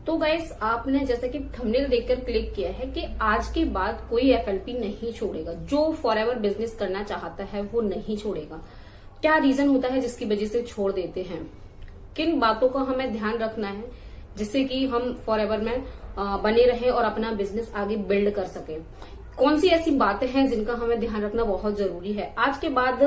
तो गाइस आपने जैसे कि थंबनेल देखकर क्लिक किया है कि आज के बाद कोई एफएलपी नहीं छोड़ेगा। जो फॉरएवर बिजनेस करना चाहता है वो नहीं छोड़ेगा। क्या रीजन होता है जिसकी वजह से छोड़ देते हैं, किन बातों का हमें ध्यान रखना है जिससे कि हम फॉरएवर में बने रहें और अपना बिजनेस आगे बिल्ड कर सकें। कौन सी ऐसी बातें हैं जिनका हमें ध्यान रखना बहुत जरूरी है। आज के बाद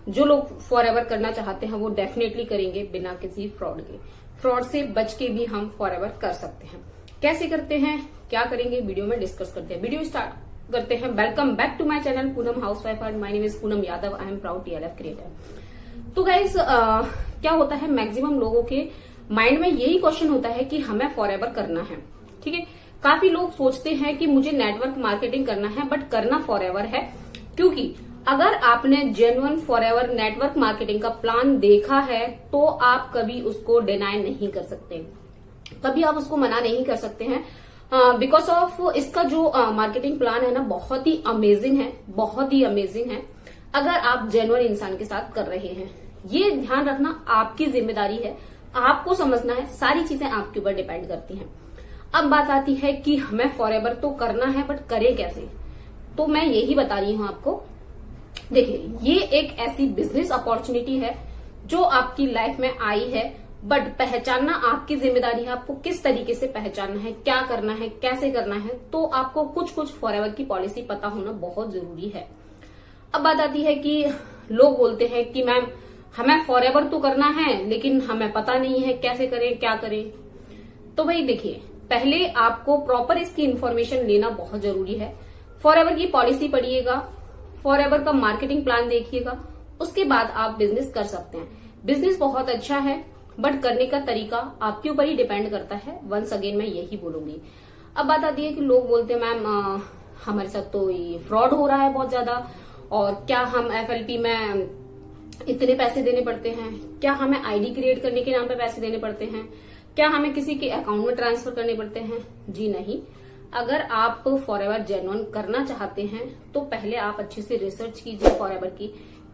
जो लोग फॉरएवर करना चाहते हैं वो डेफिनेटली करेंगे बिना किसी फ्रॉड के। फ्रॉड से बच के भी हम फॉरएवर कर सकते हैं। कैसे करते हैं, क्या करेंगे, वीडियो में डिस्कस करते हैं। वीडियो स्टार्ट करते हैं। Welcome back to my channel Poonam housewife and my name is Poonam Yadav. I am proud TLF creator. तो गाइस क्या होता है, मैक्सिमम लोगों के माइंड में यही क्वेश्चन होता है कि हमें फॉरएवर करना है। ठीक है, काफी लोग सोचते हैं कि मुझे नेटवर्क मार्केटिंग करना है बट करना फॉरएवर है, क्योंकि अगर आपने जेन्युइन फॉरएवर नेटवर्क मार्केटिंग का प्लान देखा है तो आप कभी उसको डिनाई नहीं कर सकते, कभी आप उसको मना नहीं कर सकते हैं। बिकॉज ऑफ इसका जो मार्केटिंग प्लान है ना, बहुत ही अमेजिंग है, बहुत ही अमेजिंग है। अगर आप जेन्युइन इंसान के साथ कर रहे हैं, ये ध्यान रखना आपकी जिम्मेदारी है, आपको समझना है, सारी चीजें आपके ऊपर डिपेंड करती हैं। अब बात आती है कि हमें फॉरएवर तो करना है बट करें कैसे, तो मैं यही बता रही हूं आपको। देखिए, ये एक ऐसी बिजनेस अपॉर्चुनिटी है जो आपकी लाइफ में आई है, बट पहचानना आपकी जिम्मेदारी है। आपको किस तरीके से पहचानना है, क्या करना है, कैसे करना है, तो आपको कुछ कुछ फॉरएवर की पॉलिसी पता होना बहुत जरूरी है। अब बात आती है कि लोग बोलते हैं कि मैम हमें फॉरएवर तो करना है लेकिन हमें पता नहीं है कैसे करें, क्या करें। तो भाई देखिए, पहले आपको प्रॉपर इसकी इंफॉर्मेशन लेना बहुत जरूरी है। फॉरएवर की पॉलिसी पढ़िएगा, फॉरएवर का मार्केटिंग प्लान देखिएगा, उसके बाद आप बिजनेस कर सकते हैं। बिजनेस बहुत अच्छा है बट करने का तरीका आपके ऊपर ही डिपेंड करता है। वंस अगेन मैं यही बोलूंगी। अब बात आती है कि लोग बोलते हैं मैम हमारे साथ तो ये फ्रॉड हो रहा है बहुत ज्यादा, और क्या हम एफएलपी में इतने पैसे देने पड़ते हैं, क्या हमें आईडी क्रिएट करने के नाम पे पैसे देने पड़ते हैं, क्या हमें किसी के अकाउंट में ट्रांसफर करने पड़ते हैं। जी नहीं, अगर आप फॉरएवर जेन्युइन करना चाहते हैं तो पहले आप अच्छे से रिसर्च कीजिए फॉरएवर की,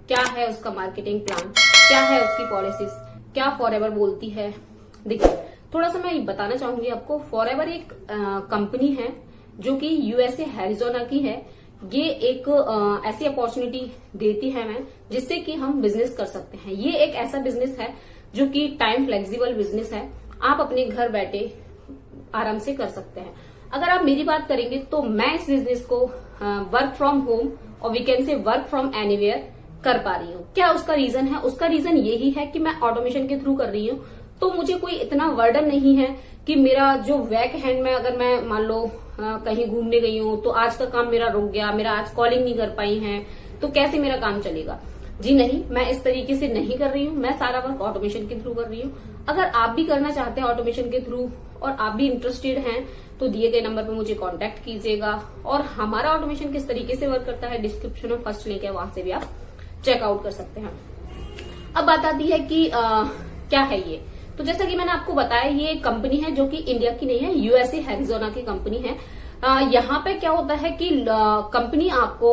क्या है उसका मार्केटिंग प्लान, क्या है उसकी पॉलिसीज, क्या फॉरएवर बोलती है। देखिए, थोड़ा सा मैं बताना चाहूंगी आपको। फॉरएवर एक कंपनी है जो कि यूएसए हैरिजोना की है। ये एक ऐसी अपॉर्चुनिटी देती है हमें जिससे कि हम बिजनेस कर सकते हैं। ये एक ऐसा बिजनेस है जो कि टाइम फ्लेक्सिबल बिजनेस है, आप अपने घर बैठे आराम से कर सकते हैं। अगर आप मेरी बात करेंगे तो मैं इस बिजनेस को वर्क फ्रॉम होम और we can say work from anywhere कर पा रही हूँ। क्या उसका रीजन है? उसका रीजन यही है कि मैं ऑटोमेशन के थ्रू कर रही हूँ, तो मुझे कोई इतना वर्डन नहीं है कि मेरा जो बैक हैंड में, अगर मैं मान लो कहीं घूमने गई हूँ तो आज का काम मेरा रुक गया, मेरा आज कॉलिंग नहीं कर पाई है, तो कैसे मेरा काम चलेगा। जी नहीं, मैं इस तरीके से नहीं कर रही हूँ। मैं सारा वर्क ऑटोमेशन के थ्रू कर रही हूँ। अगर आप भी करना चाहते हैं ऑटोमेशन के थ्रू और आप भी इंटरेस्टेड हैं तो दिए गए नंबर पर मुझे कांटेक्ट कीजिएगा। और हमारा ऑटोमेशन किस तरीके से वर्क करता है डिस्क्रिप्शन में फर्स्ट लिंक है, वहां से भी आप चेकआउट कर सकते हैं। अब बात आती है कि क्या है ये। तो जैसा कि मैंने आपको बताया, ये एक कंपनी है जो कि इंडिया की नहीं है, यूएसए हैरिजोना की कंपनी है। यहाँ पे क्या होता है कि कंपनी आपको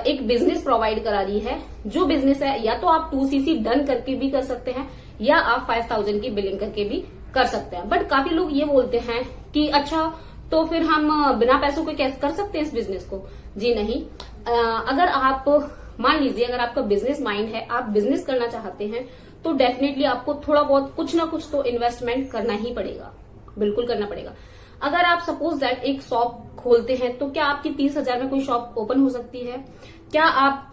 एक बिजनेस प्रोवाइड करा रही है। जो बिजनेस है या तो आप 2cc डन करके भी कर सकते हैं या आप 5000 की बिलिंग करके भी कर सकते हैं। बट काफी लोग ये बोलते हैं कि अच्छा तो फिर हम बिना पैसों के कैसे कर सकते हैं इस बिजनेस को। जी नहीं, अगर आप मान लीजिए अगर आपका बिजनेस माइंड है, आप बिजनेस करना चाहते हैं, तो डेफिनेटली आपको थोड़ा बहुत कुछ ना कुछ तो इन्वेस्टमेंट करना ही पड़ेगा, बिल्कुल करना पड़ेगा। अगर आप सपोज दैट एक शॉप खोलते हैं तो क्या आपकी 30,000 में कोई शॉप ओपन हो सकती है? क्या आप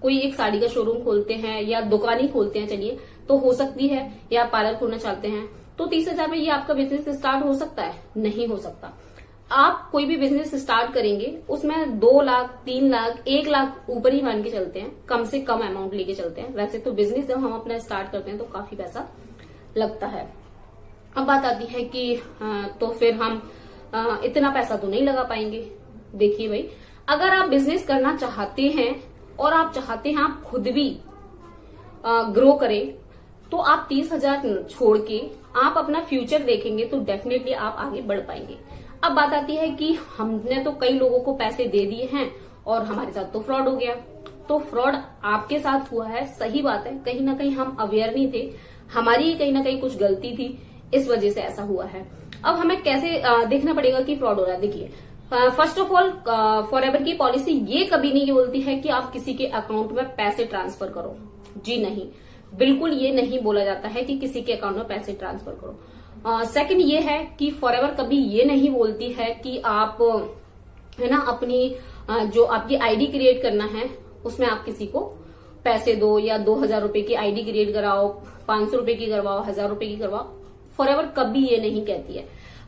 कोई एक साड़ी का शोरूम खोलते हैं या दुकान ही खोलते हैं, चलिए, तो हो सकती है, या पार्लर खोलना चाहते हैं तो 30,000 में ये आपका बिजनेस स्टार्ट हो सकता है? नहीं हो सकता। आप कोई भी बिजनेस स्टार्ट करेंगे उसमें 2 लाख, 3 लाख, 1 लाख ऊपर ही मान के चलते हैं, कम से कम अमाउंट लेके चलते हैं। वैसे तो बिजनेस जब हम अपना स्टार्ट करते हैं तो काफी पैसा लगता है। अब बात आती है कि तो फिर हम इतना पैसा तो नहीं लगा पाएंगे। देखिए भाई, अगर आप बिजनेस करना चाहते हैं और आप चाहते हैं आप खुद भी ग्रो करें, तो आप 30,000 छोड़ के आप अपना फ्यूचर देखेंगे तो डेफिनेटली आप आगे बढ़ पाएंगे। अब बात आती है कि हमने तो कई लोगों को पैसे दे दिए हैं और हमारे साथ तो फ्रॉड हो गया। तो फ्रॉड आपके साथ हुआ है, सही बात है, कहीं ना कहीं हम अवेयर नहीं थे, हमारी कहीं ना कहीं कुछ गलती थी, इस वजह से ऐसा हुआ है। अब हमें कैसे देखना पड़ेगा कि फ्रॉड हो रहा है। देखिए, फर्स्ट ऑफ ऑल फॉरएवर की पॉलिसी ये कभी नहीं बोलती है कि आप किसी के अकाउंट में पैसे ट्रांसफर करो। जी नहीं, बिल्कुल ये नहीं बोला जाता है कि किसी के अकाउंट में पैसे ट्रांसफर करो। सेकंड ये है कि फॉरएवर कभी ये नहीं बोलती है कि आप है ना अपनी जो आपकी आईडी क्रिएट करना है उसमें आप किसी को पैसे दो, या 2000 रुपए की आईडी क्रिएट कराओ, 500 रुपए की करवाओ, 1000 रुपए की करवाओ। फॉरएवर कभी ये नहीं कहती है।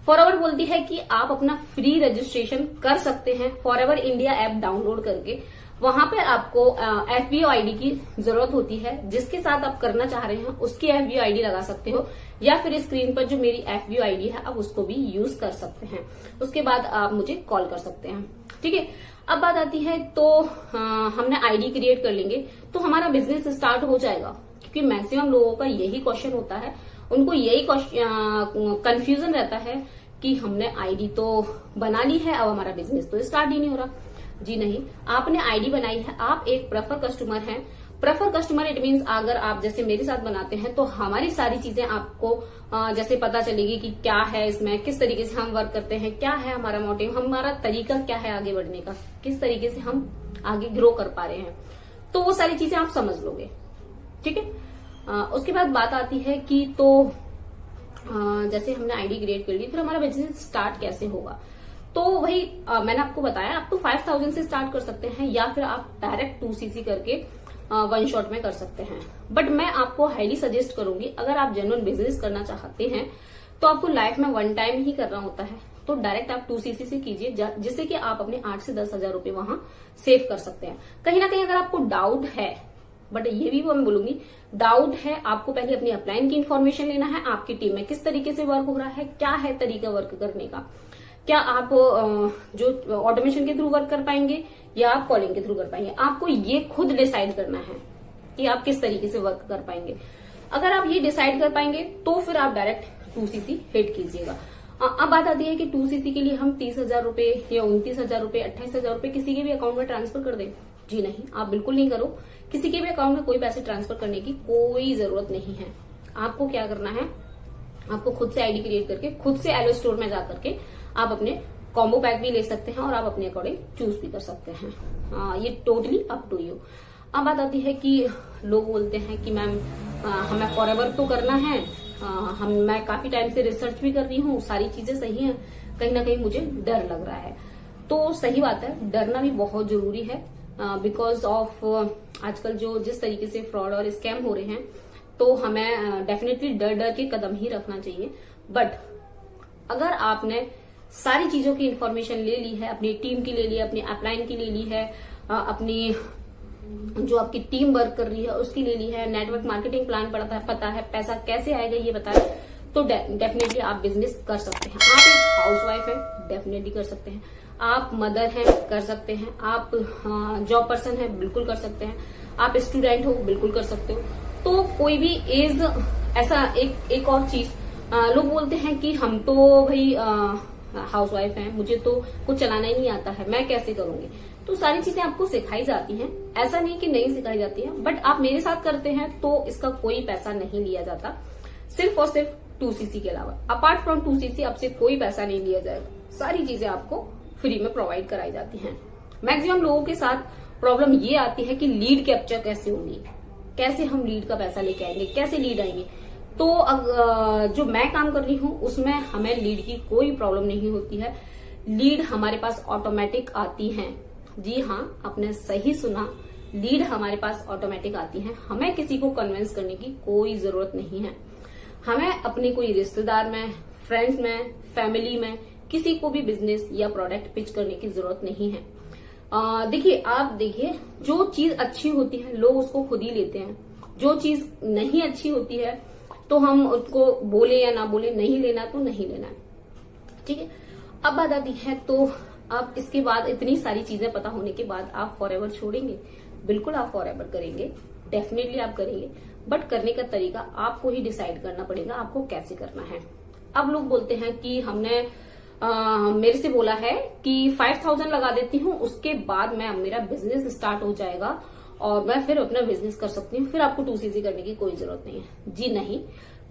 फॉरएवर बोलती है कि आप अपना फ्री रजिस्ट्रेशन कर सकते हैं फॉरएवर इंडिया ऐप डाउनलोड करके। वहां पर आपको एफबीओ आईडी की जरूरत होती है, जिसके साथ आप करना चाह रहे हैं उसकी एफबीओ आईडी लगा सकते हो, या फिर स्क्रीन पर जो मेरी एफबीओ आईडी है आप उसको भी यूज कर सकते हैं। उसके बाद आप मुझे कॉल कर सकते हैं। ठीक है, अब बात आती है तो हमने आईडी क्रिएट कर लेंगे तो हमारा बिजनेस स्टार्ट हो जाएगा, क्योंकि मैक्सिमम लोगों का यही क्वेश्चन होता है, उनको यही कंफ्यूजन रहता है कि हमने आईडी तो बना ली है, अब हमारा बिजनेस तो स्टार्ट ही नहीं हो रहा। जी नहीं, आपने आईडी बनाई है, आप एक प्रेफर कस्टमर हैं। प्रेफर कस्टमर इट मीन्स अगर आप जैसे मेरे साथ बनाते हैं तो हमारी सारी चीजें आपको जैसे पता चलेगी कि क्या है इसमें, किस तरीके से हम वर्क करते हैं, क्या है हमारा मोटिव, हमारा तरीका क्या है आगे बढ़ने का, किस तरीके से हम आगे ग्रो कर पा रहे हैं, तो वो सारी चीजें आप समझ लोगे। ठीक है, उसके बाद बात आती है कि तो जैसे हमने आईडी क्रिएट कर ली, फिर हमारा बिजनेस स्टार्ट कैसे होगा। तो वही मैंने आपको बताया, आप तो 5000 से स्टार्ट कर सकते हैं, या फिर आप डायरेक्ट 2cc करके वन शॉट में कर सकते हैं। बट मैं आपको हाईली सजेस्ट करूंगी, अगर आप जेन्युइन बिजनेस करना चाहते हैं तो आपको लाइफ में वन टाइम ही करना होता है, तो डायरेक्ट आप 2cc से कीजिए, जिससे कि आप अपने 8 से 10,000 रुपए वहां सेव कर सकते हैं। कहीं ना कहीं अगर आपको डाउट है, बट ये भी मैं बोलूंगी, डाउट है, आपको पहले अपनी अपलाइन की इन्फॉर्मेशन लेना है, आपकी टीम में किस तरीके से वर्क हो रहा है, क्या है तरीका वर्क करने का, क्या आप जो ऑटोमेशन के थ्रू वर्क कर पाएंगे या आप कॉलिंग के थ्रू कर पाएंगे। आपको ये खुद डिसाइड करना है कि आप किस तरीके से वर्क कर पाएंगे। अगर आप ये डिसाइड कर पाएंगे तो फिर आप डायरेक्ट 2cc हिट कीजिएगा। अब बात आती है कि 2cc के लिए हम 30,000 रुपए या 29,000 रुपए, 28,000 रुपए किसी के भी अकाउंट में ट्रांसफर कर दें। जी नहीं, आप बिल्कुल नहीं करो। किसी के भी अकाउंट में कोई पैसे ट्रांसफर करने की कोई जरूरत नहीं है। आपको क्या करना है, आपको खुद से आईडी क्रिएट करके, खुद से एलो स्टोर में जाकर के आप अपने कॉम्बो पैक भी ले सकते हैं और आप अपने अकॉर्डिंग चूज भी कर सकते हैं। ये टोटली अप टू यू। अब बात आती है कि लोग बोलते हैं कि मैम हमें फॉरएवर तो करना है, मैं काफी टाइम से रिसर्च भी कर रही हूँ, सारी चीजें सही हैं, कहीं ना कहीं मुझे डर लग रहा है। तो सही बात है, डरना भी बहुत जरूरी है, बिकॉज ऑफ आजकल जो जिस तरीके से फ्रॉड और स्कैम हो रहे हैं, तो हमें डेफिनेटली डर डर के कदम ही रखना चाहिए। बट अगर आपने सारी चीजों की इंफॉर्मेशन ले ली है, अपनी टीम की ले ली है, अपनी अपलाइन की ले ली है, अपनी जो आपकी टीम वर्क कर रही है उसकी ले ली है, नेटवर्क मार्केटिंग प्लान पता है, पैसा कैसे आएगा ये पता है, तो डेफिनेटली आप बिजनेस कर सकते हैं। आप एक हाउसवाइफ है, डेफिनेटली कर सकते हैं। आप मदर हैं, कर सकते हैं। आप जॉब पर्सन है, बिल्कुल कर सकते हैं। आप स्टूडेंट हो, बिल्कुल कर सकते हो। तो कोई भी एज, ऐसा एक और चीज, लोग बोलते हैं कि हम तो भाई हाउसवाइफ हैं, मुझे तो कुछ चलाना ही नहीं आता है, मैं कैसे करूंगी। तो सारी चीजें आपको सिखाई जाती हैं, ऐसा नहीं कि नहीं सिखाई जाती है, बट आप मेरे साथ करते हैं तो इसका कोई पैसा नहीं लिया जाता, सिर्फ और सिर्फ 2cc के अलावा। अपार्ट फ्रॉम 2cc आपसे कोई पैसा नहीं लिया जाएगा, सारी चीजें आपको फ्री में प्रोवाइड कराई जाती हैं। मैक्सिमम लोगों के साथ प्रॉब्लम ये आती है कि लीड कैप्चर कैसे होगी, कैसे हम लीड का पैसा लेके आएंगे, कैसे लीड आएंगे। तो जो मैं काम कर रही हूँ उसमें हमें लीड की कोई प्रॉब्लम नहीं होती है, लीड हमारे पास ऑटोमेटिक आती है। जी हाँ, आपने सही सुना, लीड हमारे पास ऑटोमेटिक आती है, हमें किसी को कन्विंस करने की कोई जरूरत नहीं है। हमें अपने कोई रिश्तेदार में, फ्रेंड्स में, फैमिली में किसी को भी बिजनेस या प्रोडक्ट पिच करने की जरूरत नहीं है। आप देखिए, जो चीज अच्छी होती है लोग उसको खुद ही लेते हैं, जो चीज नहीं अच्छी होती है तो हम उसको बोले या ना बोले, नहीं लेना तो नहीं लेना है। ठीक है, अब बात आती है तो अब इसके बाद इतनी सारी चीजें पता होने के बाद आप फॉरएवर छोड़ेंगे? बिल्कुल आप फॉरएवर करेंगे, डेफिनेटली आप करेंगे, बट करने का तरीका आपको ही डिसाइड करना पड़ेगा, आपको कैसे करना है। अब लोग बोलते हैं कि हमने मेरे से बोला है कि 5000 लगा देती हूँ, उसके बाद मेरा बिजनेस स्टार्ट हो जाएगा और मैं फिर अपना बिजनेस कर सकती हूँ, फिर आपको 2cc करने की कोई जरूरत नहीं है। जी नहीं,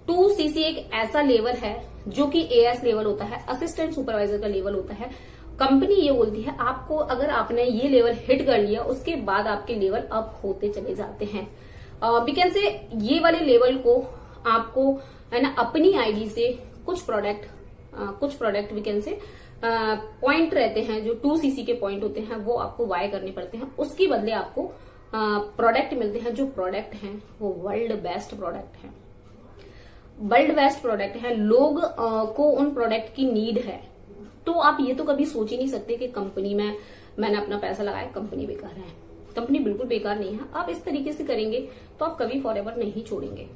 2cc एक ऐसा लेवल है जो कि AS लेवल होता है, असिस्टेंट सुपरवाइजर का लेवल होता है। कंपनी ये बोलती है आपको, अगर आपने ये लेवल हिट कर लिया उसके बाद आपके लेवल अप होते चले जाते हैं। वी कैन से ये वाले लेवल को आपको है ना अपनी आईडी से कुछ product we can say point रहते हैं, जो 2cc के पॉइंट होते हैं वो आपको बाय करने पड़ते हैं। उसके बदले आपको प्रोडक्ट मिलते हैं, जो प्रोडक्ट हैं वो वर्ल्ड बेस्ट प्रोडक्ट है, वर्ल्ड बेस्ट प्रोडक्ट है। लोग को उन प्रोडक्ट की नीड है। तो आप ये तो कभी सोच ही नहीं सकते कि कंपनी में मैंने अपना पैसा लगाया, कंपनी बेकार है। कंपनी बिल्कुल बेकार नहीं है। आप इस तरीके से करेंगे तो आप कभी फॉरएवर नहीं छोड़ेंगे।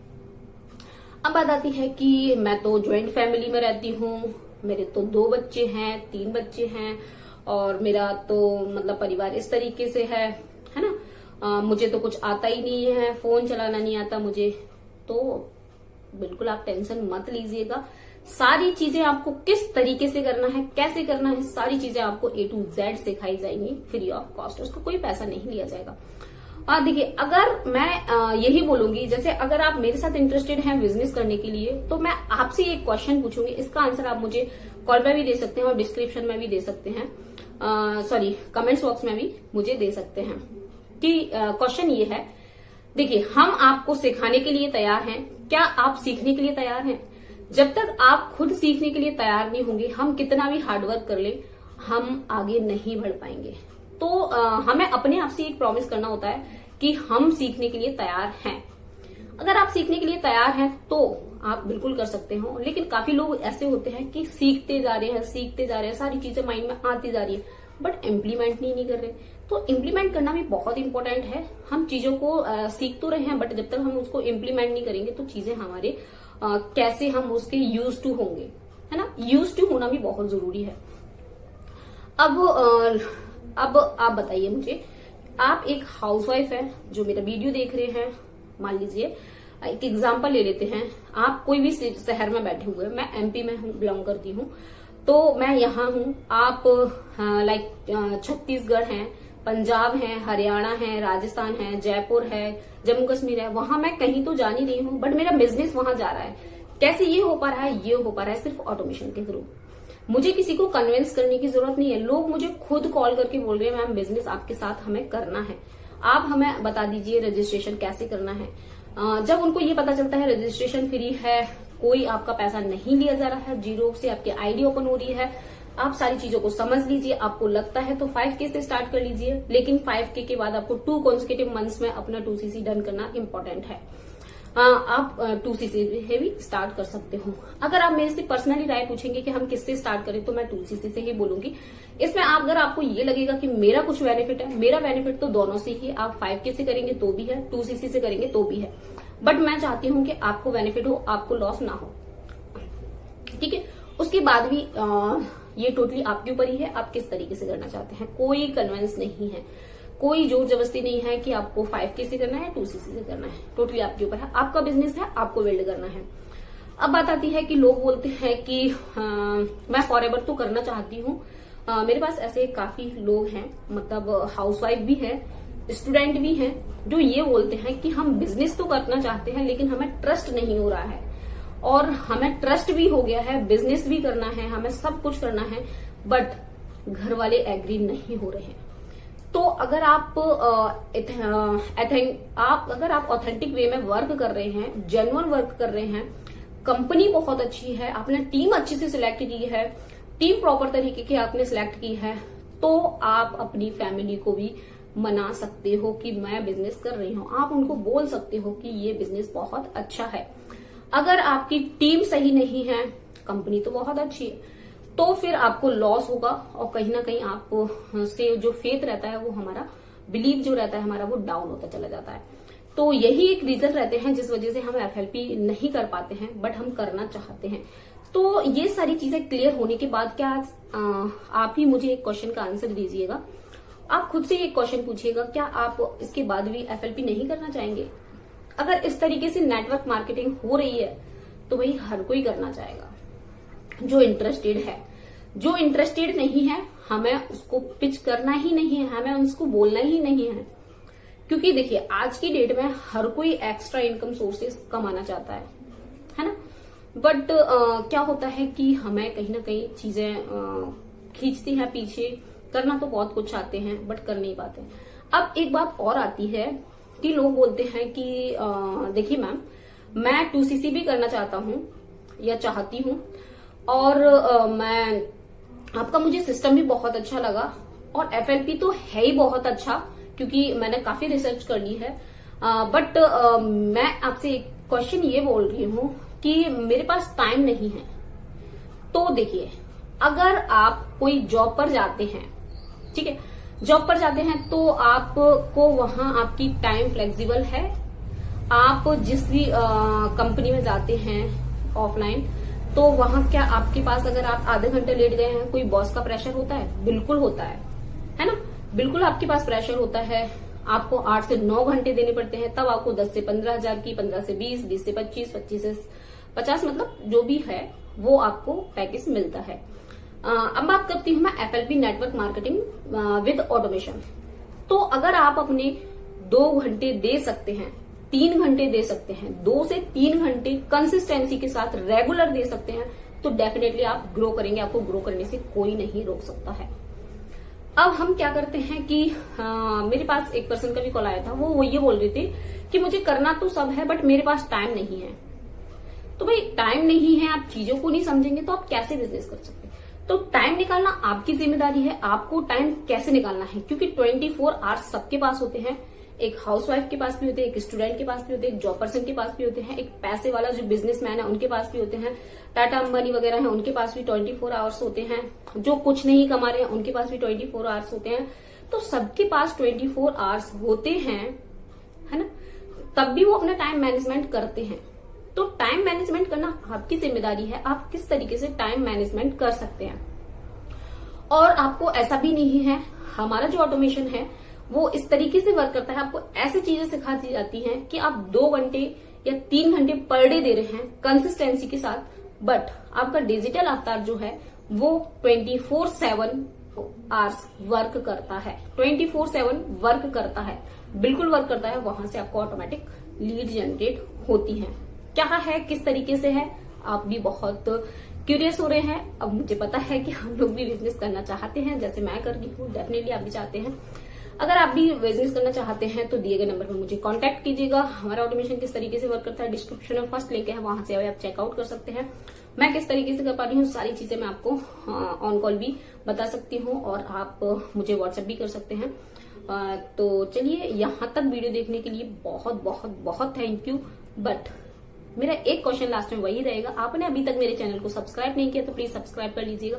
अब बात आती है कि मैं तो ज्वाइंट फैमिली में रहती हूँ, मेरे तो 2 बच्चे हैं, 3 बच्चे हैं, और मेरा तो मतलब परिवार इस तरीके से है ना। मुझे तो कुछ आता ही नहीं है, फोन चलाना नहीं आता मुझे। तो बिल्कुल आप टेंशन मत लीजिएगा। सारी चीजें आपको किस तरीके से करना है, कैसे करना है, सारी चीजें आपको A to Z सिखाई जाएंगी फ्री ऑफ कॉस्ट। उसका कोई पैसा नहीं लिया जाएगा। देखिए, अगर मैं यही बोलूंगी, जैसे अगर आप मेरे साथ इंटरेस्टेड हैं बिजनेस करने के लिए, तो मैं आपसे एक क्वेश्चन पूछूंगी। इसका आंसर आप मुझे कॉल पे भी दे सकते हैं और डिस्क्रिप्शन में भी दे सकते हैं, कमेंट्स बॉक्स में भी मुझे दे सकते हैं। कि क्वेश्चन ये है, देखिए, हम आपको सिखाने के लिए तैयार हैं, क्या आप सीखने के लिए तैयार हैं? जब तक आप खुद सीखने के लिए तैयार नहीं होंगे, हम कितना भी हार्डवर्क कर ले, हम आगे नहीं बढ़ पाएंगे। तो हमें अपने आप से एक प्रॉमिस करना होता है कि हम सीखने के लिए तैयार हैं। अगर आप सीखने के लिए तैयार हैं तो आप बिल्कुल कर सकते हो। लेकिन काफी लोग ऐसे होते हैं कि सीखते जा रहे हैं, सारी चीजें माइंड में आती जा रही है, बट इम्प्लीमेंट नहीं कर रहे। तो इम्प्लीमेंट करना भी बहुत इंपॉर्टेंट है। हम चीजों को सीख तो रहे हैं, बट जब तक हम उसको इम्प्लीमेंट नहीं करेंगे तो चीजें हमारे कैसे हम उसके यूज टू होंगे, है ना। यूज टू होना भी बहुत जरूरी है। अब आप बताइए मुझे, आप एक हाउसवाइफ है जो मेरा वीडियो देख रहे हैं, मान लीजिए एक एग्जांपल ले लेते हैं। आप कोई भी शहर में बैठे हुए, मैं MP में हूँ, बिलोंग करती हूँ, तो मैं यहाँ हूँ। आप लाइक छत्तीसगढ़ हैं, पंजाब है, हरियाणा है, राजस्थान है, जयपुर है, जम्मू कश्मीर है, वहां मैं कहीं तो जा नहीं रही हूँ, बट मेरा बिजनेस वहां जा रहा है। कैसे ये हो पा रहा है? ये हो पा रहा है सिर्फ ऑटोमेशन के थ्रू। मुझे किसी को कन्विंस करने की जरूरत नहीं है। लोग मुझे खुद कॉल करके बोल रहे हैं मैम बिजनेस आपके साथ हमें करना है, आप हमें बता दीजिए रजिस्ट्रेशन कैसे करना है। जब उनको ये पता चलता है रजिस्ट्रेशन फ्री है, कोई आपका पैसा नहीं लिया जा रहा है, 0 से आपकी आईडी ओपन हो रही है, आप सारी चीजों को समझ लीजिए। आपको लगता है तो 5K से स्टार्ट कर लीजिए, लेकिन 5K के बाद आपको 2 कॉन्सेक्यूटिव मंथ्स में अपना 2cc डन करना इंपॉर्टेंट है। आप 2cc से भी स्टार्ट कर सकते हो। अगर आप मेरे से पर्सनली राय पूछेंगे कि हम किससे स्टार्ट करें, तो मैं 2cc से ही बोलूंगी। इसमें अगर आपको ये लगेगा कि मेरा कुछ बेनिफिट है, मेरा बेनिफिट तो दोनों से ही। आप 5K से करेंगे तो भी है, 2cc से करेंगे तो भी है, बट मैं चाहती हूँ कि आपको बेनिफिट हो, आपको लॉस ना हो, ठीक है। उसके बाद भी ये टोटली आपके ऊपर ही है, आप किस तरीके से करना चाहते हैं। कोई कन्वेंस नहीं है, कोई जोर जबरदस्ती नहीं है कि आपको 5K से करना है, 2cc से करना है। टोटली आपके ऊपर है, आपका बिजनेस है, आपको बिल्ड करना है। अब बात आती है कि लोग बोलते हैं कि मैं फॉरएवर तो करना चाहती हूँ। मेरे पास ऐसे काफी लोग हैं, मतलब हाउसवाइफ भी है, स्टूडेंट भी हैं, जो ये बोलते हैं कि हम बिजनेस तो करना चाहते हैं लेकिन हमें ट्रस्ट नहीं हो रहा है, और हमें ट्रस्ट भी हो गया है, बिजनेस भी करना है, हमें सब कुछ करना है, बट घर वाले एग्री नहीं हो रहे हैं। तो अगर आप अगर आप ऑथेंटिक वे में वर्क कर रहे हैं, जेन्युइन वर्क कर रहे हैं, कंपनी बहुत अच्छी है, आपने टीम अच्छी से सिलेक्ट की है, टीम प्रॉपर तरीके की आपने सिलेक्ट की है, तो आप अपनी फैमिली को भी मना सकते हो कि मैं बिजनेस कर रही हूँ। आप उनको बोल सकते हो कि ये बिजनेस बहुत अच्छा है। अगर आपकी टीम सही नहीं है, कंपनी तो बहुत अच्छी है, तो फिर आपको लॉस होगा, और कहीं ना कहीं आपको से जो फेथ रहता है, वो हमारा बिलीव जो रहता है हमारा, वो डाउन होता चला जाता है। तो यही एक रीजन रहते हैं जिस वजह से हम FLP नहीं कर पाते हैं, बट हम करना चाहते हैं। तो ये सारी चीजें क्लियर होने के बाद क्या आप ही मुझे एक क्वेश्चन का आंसर दीजिएगा। आप खुद से एक क्वेश्चन पूछिएगा, क्या आप इसके बाद भी FLP नहीं करना चाहेंगे? अगर इस तरीके से नेटवर्क मार्केटिंग हो रही है तो भाई हर कोई करना चाहेगा जो इंटरेस्टेड है। जो इंटरेस्टेड नहीं है, हमें उसको पिच करना ही नहीं है, हमें उसको बोलना ही नहीं है। क्योंकि देखिए, आज की डेट में हर कोई एक्स्ट्रा इनकम सोर्सेस कमाना चाहता है ना। बट क्या होता है कि हमें कहीं ना कहीं चीजें खींचती है पीछे। करना तो बहुत कुछ चाहते हैं बट कर नहीं पाते। अब एक बात और आती है कि लोग बोलते हैं कि देखिए मैम, मैं 2CC भी करना चाहता हूँ या चाहती हूँ, और मैं आपका मुझे सिस्टम भी बहुत अच्छा लगा, और FLP तो है ही बहुत अच्छा क्योंकि मैंने काफी रिसर्च कर ली है। बट मैं आपसे एक क्वेश्चन ये बोल रही हूँ कि मेरे पास टाइम नहीं है। तो देखिए, अगर आप कोई जॉब पर जाते हैं, ठीक है, जॉब पर जाते हैं तो आपको वहां आपकी टाइम फ्लेक्सिबल है। आप जिस भी कंपनी में जाते हैं ऑफलाइन, तो वहां क्या आपके पास अगर आप आधे घंटे लेट गए हैं, कोई बॉस का प्रेशर होता है? बिल्कुल होता है ना? बिल्कुल आपके पास प्रेशर होता है। आपको 8 से 9 घंटे देने पड़ते हैं, तब आपको 10 से 15 हजार की, 15 से 20, 20 से 25, 25 से 50, मतलब जो भी है वो आपको पैकेज मिलता है। अब बात करती हूँ मैं FLP network marketing with automation. तो अगर आप अपने 2 घंटे दे सकते हैं, 3 घंटे दे सकते हैं, 2 से 3 घंटे कंसिस्टेंसी के साथ रेगुलर दे सकते हैं, तो डेफिनेटली आप ग्रो करेंगे। आपको ग्रो करने से कोई नहीं रोक सकता है। अब हम क्या करते हैं कि मेरे पास एक पर्सन का भी कॉल आया था, वो ये बोल रही थी कि मुझे करना तो सब है बट मेरे पास टाइम नहीं है। तो भाई टाइम नहीं है, आप चीजों को नहीं समझेंगे तो आप कैसे बिजनेस कर सकते हैं? तो टाइम निकालना आपकी जिम्मेदारी है। आपको टाइम कैसे निकालना है, क्योंकि 24 आवर्स सबके पास होते हैं। एक हाउसवाइफ के पास भी होते हैं, एक स्टूडेंट के पास भी होते हैं, एक जॉब पर्सन के पास भी होते हैं, एक पैसे वाला जो बिजनेसमैन है उनके पास भी होते हैं, टाटा अंबानी वगैरह है उनके पास भी 24 आवर्स होते हैं, जो कुछ नहीं कमा रहे हैं उनके पास भी 24 आवर्स होते हैं। तो सबके पास 24 आवर्स होते हैं, है ना? तब भी वो अपना टाइम मैनेजमेंट करते हैं। तो टाइम मैनेजमेंट करना आपकी जिम्मेदारी है। आप किस तरीके से टाइम मैनेजमेंट कर सकते हैं। और आपको ऐसा भी नहीं है, हमारा जो ऑटोमेशन है वो इस तरीके से वर्क करता है, आपको ऐसी चीजें सिखा दी जाती हैं कि आप 2 घंटे या 3 घंटे पर डे दे रहे हैं कंसिस्टेंसी के साथ, बट आपका डिजिटल अवतार जो है वो 24/7 आवर्स वर्क करता है। 24/7 वर्क करता है, बिल्कुल वर्क करता है। वहां से आपको ऑटोमेटिक लीड जनरेट होती है। क्या है, किस तरीके से है, आप भी बहुत क्यूरियस हो रहे हैं। अब मुझे पता है कि हम लोग भी बिजनेस करना चाहते हैं, जैसे मैं कर रही हूँ, डेफिनेटली आप भी चाहते हैं। अगर आप भी बिजनेस करना चाहते हैं तो दिए गए नंबर पर मुझे कांटेक्ट कीजिएगा। हमारा ऑटोमेशन किस तरीके से वर्क करता है डिस्क्रिप्शन में फर्स्ट लिंक है, वहां से आप चेकआउट कर सकते हैं। मैं किस तरीके से कर पा रही हूँ सारी चीजें मैं आपको ऑन कॉल भी बता सकती हूँ, और आप मुझे व्हाट्सएप भी कर सकते हैं। तो चलिए, यहाँ तक वीडियो देखने के लिए बहुत बहुत बहुत थैंक यू। बट मेरा एक क्वेश्चन लास्ट में वही रहेगा, आपने अभी तक मेरे चैनल को सब्सक्राइब नहीं किया तो प्लीज सब्सक्राइब कर लीजिएगा,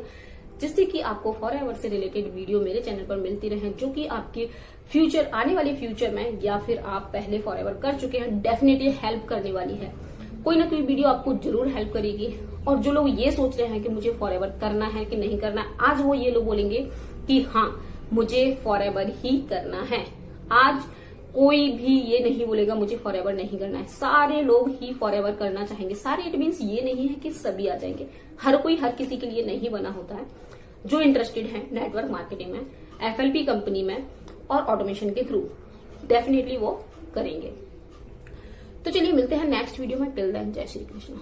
जिससे कि आपको फॉरएवर से रिलेटेड वीडियो मेरे चैनल पर मिलती रहे, जो कि आपके फ्यूचर, आने वाले फ्यूचर में, या फिर आप पहले फॉरएवर कर चुके हैं, डेफिनेटली हेल्प करने वाली है। कोई ना कोई वीडियो आपको जरूर हेल्प करेगी। और जो लोग ये सोच रहे हैं कि मुझे फॉरएवर करना है कि नहीं करना है, आज वो ये लोग बोलेंगे कि हाँ मुझे फॉरएवर ही करना है। आज कोई भी ये नहीं बोलेगा मुझे फॉरएवर नहीं करना है, सारे लोग ही फॉरएवर करना चाहेंगे। सारे इट मीन्स ये नहीं है कि सभी आ जाएंगे, हर कोई हर किसी के लिए नहीं बना होता है। जो इंटरेस्टेड है नेटवर्क मार्केटिंग में, FLP कंपनी में और ऑटोमेशन के थ्रू, डेफिनेटली वो करेंगे। तो चलिए मिलते हैं नेक्स्ट वीडियो में। टिल देन, जय श्री कृष्ण।